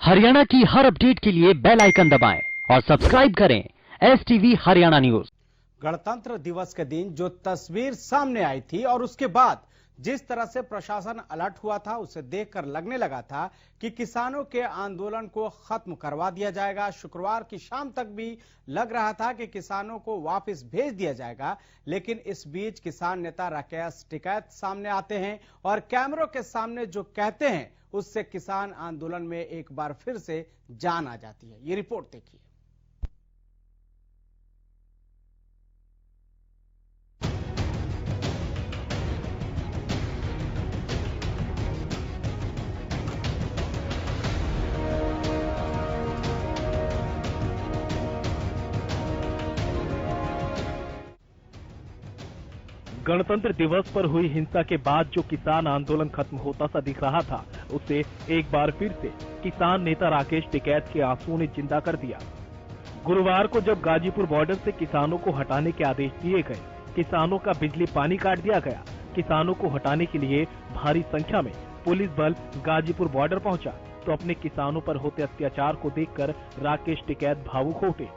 हरियाणा की हर अपडेट के लिए बेल आइकन दबाएं और सब्सक्राइब करें STV हरियाणा न्यूज। गणतंत्र दिवस के दिन जो तस्वीर सामने आई थी और उसके बाद जिस तरह से प्रशासन अलर्ट हुआ था, उसे देखकर लगने लगा था कि किसानों के आंदोलन को खत्म करवा दिया जाएगा। शुक्रवार की शाम तक भी लग रहा था कि किसानों को वापस भेज दिया जाएगा, लेकिन इस बीच किसान नेता राकेश टिकैत सामने आते हैं और कैमरों के सामने जो कहते हैं उससे किसान आंदोलन में एक बार फिर से जान आ जाती है। ये रिपोर्ट देखिए। गणतंत्र दिवस पर हुई हिंसा के बाद जो किसान आंदोलन खत्म होता सा दिख रहा था, उसे एक बार फिर से किसान नेता राकेश टिकैत के आंसुओं ने जिंदा कर दिया। गुरुवार को जब गाजीपुर बॉर्डर से किसानों को हटाने के आदेश दिए गए, किसानों का बिजली पानी काट दिया गया। किसानों को हटाने के लिए भारी संख्या में पुलिस बल गाजीपुर बॉर्डर पहुंचा, तो अपने किसानों पर होते अत्याचार को देखकर राकेश टिकैत भावुक हो उठे।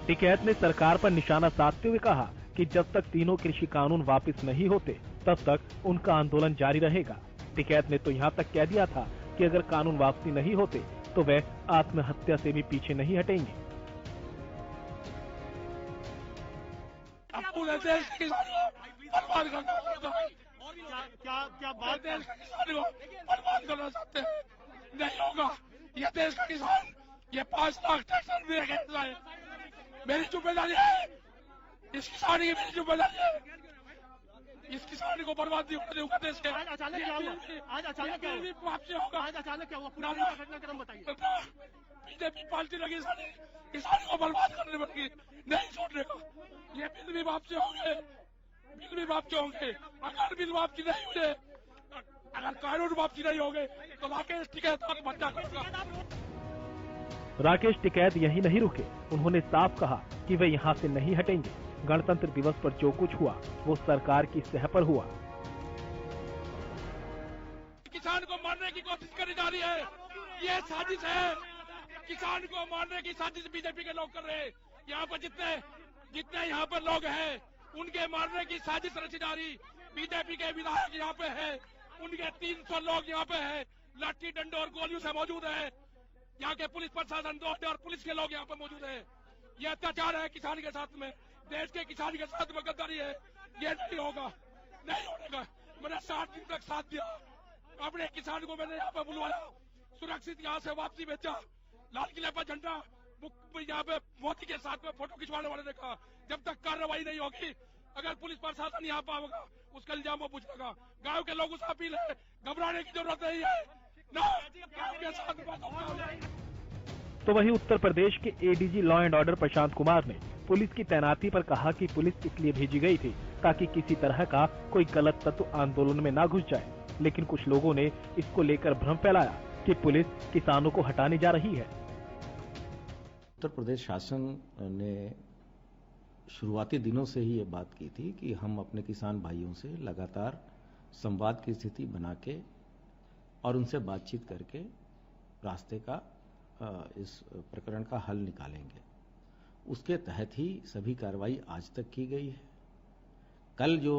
टिकैत ने सरकार पर निशाना साधते हुए कहा कि जब तक तीनों कृषि कानून वापस नहीं होते, तब तक उनका आंदोलन जारी रहेगा। टिकैत ने तो यहाँ तक कह दिया था कि अगर कानून वापसी नहीं होते तो वह आत्महत्या से भी पीछे नहीं हटेंगे। पूरे देश के किसानों को बर्बाद करना चाहते हैं, नहीं होगा। ये देश का किसान, ये 5 लाख ट्रैक्टर भी है, मेरी जिम्मेदारी है, इस किसान की मेरी जिम्मेदारी है। इस किसान को बर्बाद नहीं होने दूंगा देश के। आज अचानक क्या हुआ? आज अचानक क्या हुआ? वापसी होगा। आज अचानक क्या हुआ? पूरा घटनाक्रम बताइए। बीजेपी पार्टी लगी किसान को बर्बाद करने लगी, नहीं छोड़ने का। ये बिल भी वापसी होंगे, बिल भी वापसी होंगे। अगर बिल वापसी नहीं हुए, अगर कानून वापसी नहीं होंगे तो राकेश टिकैत आत्महत्या करेगा। राकेश टिकैत यही नहीं रुके, उन्होंने साफ कहा कि वे यहाँ से नहीं हटेंगे। गणतंत्र दिवस पर जो कुछ हुआ वो सरकार की सह पर हुआ। किसान को मारने की कोशिश करी जा रही है, ये साजिश है। किसान को मारने की साजिश बीजेपी के लोग कर रहे हैं। यहाँ पर जितने यहाँ पर लोग हैं, उनके मारने की साजिश रची जा रही। बीजेपी के विधायक यहाँ पे है, उनके 300 लोग यहाँ पे है, लाठी डंडे और गोलियों से मौजूद है। यहाँ के पुलिस प्रशासन और पुलिस के लोग यहाँ पर मौजूद है। ये अत्याचार है किसान के साथ में, देश के किसान के साथ में गद्दारी है। ये नहीं होगा, नहीं होगा। मैंने 7 दिन तक साथ दिया, अपने किसान को मैंने यहाँ पे बुलवाया, सुरक्षित यहाँ से वापसी भेजा। लाल किले पर झंडा यहाँ पे मोदी के साथ में फोटो खिंचवाने वाले ने कहा, जब तक कार्रवाई नहीं होगी, अगर पुलिस प्रशासन यहाँ पर होगा, उसका इल्जाम वो पूछेगा। गाँव के लोगों से अपील है, घबराने की जरूरत नहीं है। तो वहीं उत्तर प्रदेश के ADG law and order Prashant Kumar ने पुलिस की तैनाती पर कहा कि पुलिस इसलिए भेजी गई थी ताकि किसी तरह का कोई गलत तत्व आंदोलन में ना घुस जाए। लेकिन कुछ लोगों ने इसको लेकर भ्रम फैलाया कि पुलिस किसानों को हटाने जा रही है। उत्तर प्रदेश शासन ने शुरुआती दिनों से ही ये बात की थी कि हम अपने किसान भाइयों से लगातार संवाद की स्थिति बना के और उनसे बातचीत करके रास्ते का इस प्रकरण का हल निकालेंगे। उसके तहत ही सभी कार्रवाई आज तक की गई है। कल जो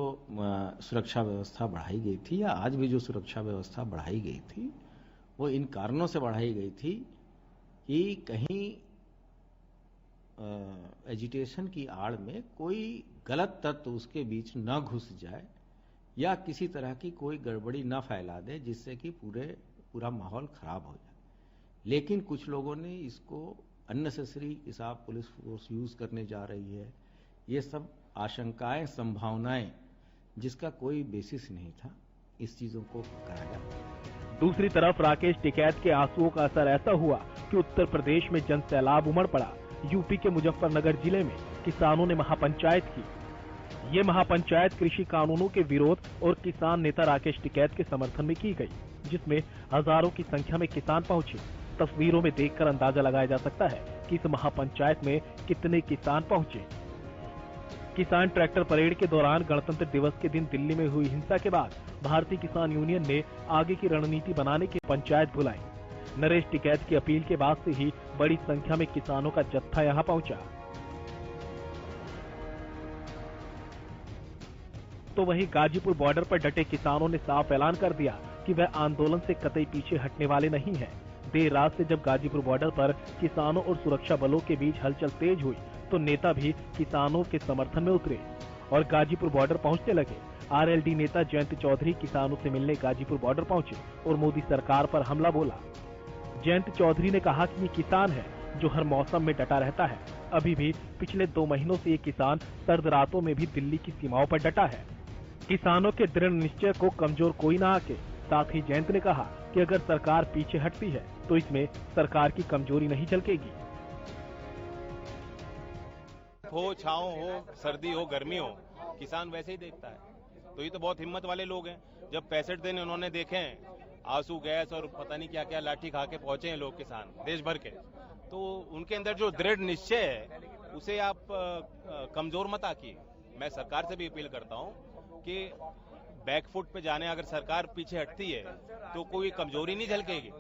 सुरक्षा व्यवस्था बढ़ाई गई थी या आज भी जो सुरक्षा व्यवस्था बढ़ाई गई थी, वो इन कारणों से बढ़ाई गई थी कि कहीं एजिटेशन की आड़ में कोई गलत तत्व उसके बीच न घुस जाए या किसी तरह की कोई गड़बड़ी न फैला दे, जिससे कि पूरा माहौल खराब हो जाए। लेकिन कुछ लोगों ने इसको अननेसेसरी हिसाब पुलिस फोर्स यूज करने जा रही है, ये सब आशंकाएं, संभावनाएं, जिसका कोई बेसिस नहीं था, इस चीजों को कराया। दूसरी तरफ राकेश टिकैत के आंसुओं का असर ऐसा हुआ कि उत्तर प्रदेश में जन सैलाब उमड़ पड़ा। यूपी के मुजफ्फरनगर जिले में किसानों ने महापंचायत की। ये महापंचायत कृषि कानूनों के विरोध और किसान नेता राकेश टिकैत के समर्थन में की गई, जिसमें हजारों की संख्या में किसान पहुंचे। तस्वीरों में देखकर अंदाजा लगाया जा सकता है कि इस महापंचायत में कितने किसान पहुंचे। किसान ट्रैक्टर परेड के दौरान गणतंत्र दिवस के दिन दिल्ली में हुई हिंसा के बाद भारतीय किसान यूनियन ने आगे की रणनीति बनाने की पंचायत बुलाई। नरेश टिकैत की अपील के बाद से ही बड़ी संख्या में किसानों का जत्था यहां पहुंचा। तो वहीं गाजीपुर बॉर्डर पर डटे किसानों ने साफ ऐलान कर दिया कि वह आंदोलन से कतई पीछे हटने वाले नहीं हैं। देर रात से जब गाजीपुर बॉर्डर पर किसानों और सुरक्षा बलों के बीच हलचल तेज हुई तो नेता भी किसानों के समर्थन में उतरे और गाजीपुर बॉर्डर पहुंचने लगे। आरएलडी नेता जयंत चौधरी किसानों से मिलने गाजीपुर बॉर्डर पहुंचे और मोदी सरकार पर हमला बोला। जयंत चौधरी ने कहा कि ये किसान है जो हर मौसम में डटा रहता है। अभी भी पिछले 2 महीनों से ये किसान सर्द रातों में भी दिल्ली की सीमाओं पर डटा है। किसानों के दृढ़ निश्चय को कमजोर कोई ना आके। साथ ही जयंत ने कहा कि अगर सरकार पीछे हटती है तो इसमें सरकार की कमजोरी नहीं झलकेगी। हो छाँव हो, सर्दी हो, गर्मी हो, किसान वैसे ही देखता है। तो ये तो बहुत हिम्मत वाले लोग हैं। जब 65 दिन उन्होंने देखे हैं, आंसू गैस और पता नहीं क्या क्या लाठी खा के पहुंचे हैं लोग किसान देश भर के, तो उनके अंदर जो दृढ़ निश्चय है उसे आप कमजोर मत आकिए। मैं सरकार से भी अपील करता हूं कि बैकफुट पे जाने अगर सरकार पीछे हटती है तो कोई कमजोरी नहीं झलकेगी,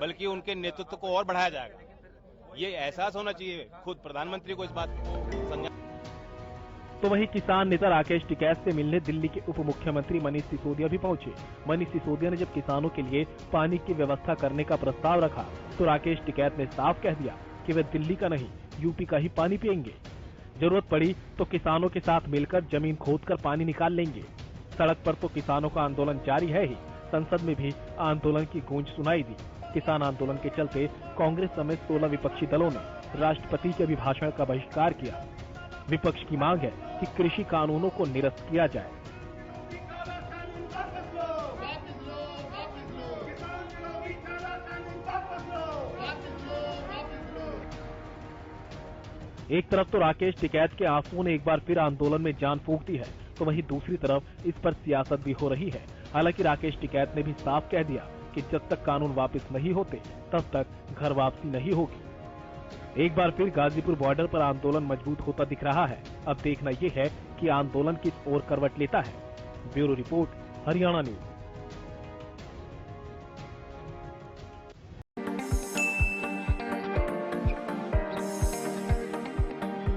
बल्कि उनके नेतृत्व को और बढ़ाया जाएगा। ये एहसास होना चाहिए खुद प्रधानमंत्री को इस बात को। तो वहीं किसान नेता राकेश टिकैत से मिलने दिल्ली के उप मुख्यमंत्री मनीष सिसोदिया भी पहुंचे। मनीष सिसोदिया ने जब किसानों के लिए पानी की व्यवस्था करने का प्रस्ताव रखा तो राकेश टिकैत ने साफ कह दिया कि वे दिल्ली का नहीं यूपी का ही पानी पिएंगे। जरूरत पड़ी तो किसानों के साथ मिलकर जमीन खोदकर पानी निकाल लेंगे। सड़क पर तो किसानों का आंदोलन जारी है ही, संसद में भी आंदोलन की गूंज सुनाई दी। किसान आंदोलन के चलते कांग्रेस समेत 16 विपक्षी दलों ने राष्ट्रपति के अभिभाषण का बहिष्कार किया। विपक्ष की मांग है कि कृषि कानूनों को निरस्त किया जाए। एक तरफ तो राकेश टिकैत के आंसुओं ने एक बार फिर आंदोलन में जान फूंक दी है, तो वहीं दूसरी तरफ इस पर सियासत भी हो रही है। हालांकि राकेश टिकैत ने भी साफ कह दिया कि जब तक कानून वापस नहीं होते तब तक घर वापसी नहीं होगी। एक बार फिर गाजीपुर बॉर्डर पर आंदोलन मजबूत होता दिख रहा है। अब देखना ये है कि आंदोलन किस ओर करवट लेता है। Bureau report, Haryana news.